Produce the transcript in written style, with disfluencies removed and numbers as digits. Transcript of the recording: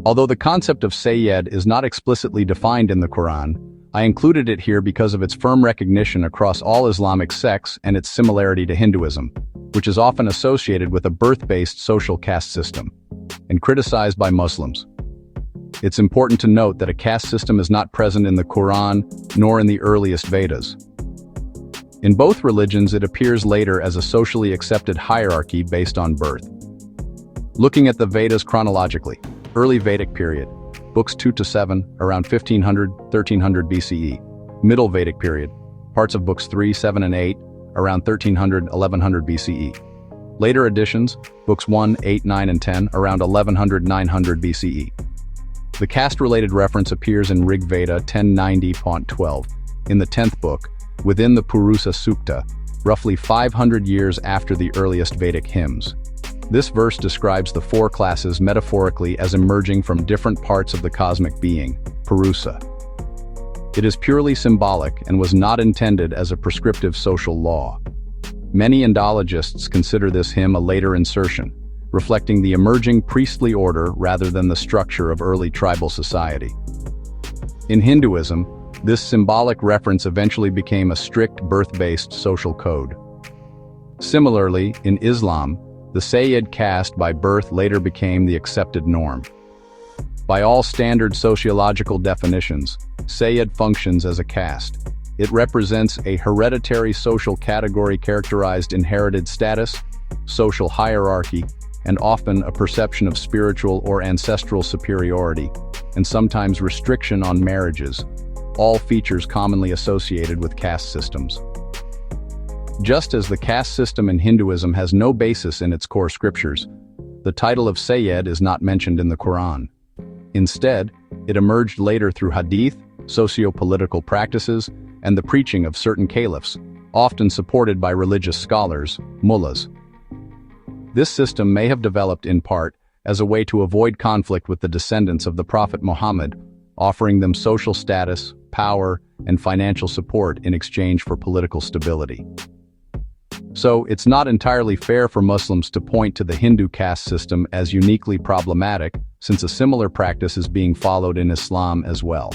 Although the concept of Sayyid is not explicitly defined in the Quran, I included it here because of its firm recognition across all Islamic sects and its similarity to Hinduism, which is often associated with a birth-based social caste system, and criticized by Muslims. It's important to note that a caste system is not present in the Quran nor in the earliest Vedas. In both religions, it appears later as a socially accepted hierarchy based on birth. Looking at the Vedas chronologically, early Vedic period, books 2 to 7, around 1500-1300 BCE. Middle Vedic period, parts of books 3, 7, and 8, around 1300-1100 BCE. Later editions, books 1, 8, 9, and 10, around 1100-900 BCE. The caste-related reference appears in Rig Veda 1090.12, in the 10th book, within the Purusa Sukta, roughly 500 years after the earliest Vedic hymns. This verse describes the four classes metaphorically as emerging from different parts of the cosmic being, Purusa. It is purely symbolic and was not intended as a prescriptive social law. Many Indologists consider this hymn a later insertion, reflecting the emerging priestly order rather than the structure of early tribal society. In Hinduism, this symbolic reference eventually became a strict birth-based social code. Similarly, in Islam, the Sayyid caste by birth later became the accepted norm. By all standard sociological definitions, Sayyid functions as a caste. It represents a hereditary social category characterized inherited status, social hierarchy, and often a perception of spiritual or ancestral superiority, and sometimes restriction on marriages, all features commonly associated with caste systems. Just as the caste system in Hinduism has no basis in its core scriptures, the title of Sayyid is not mentioned in the Quran. Instead, it emerged later through hadith, socio-political practices, and the preaching of certain caliphs, often supported by religious scholars, mullahs. This system may have developed in part as a way to avoid conflict with the descendants of the Prophet Muhammad, offering them social status, power, and financial support in exchange for political stability. So, it's not entirely fair for Muslims to point to the Hindu caste system as uniquely problematic, since a similar practice is being followed in Islam as well.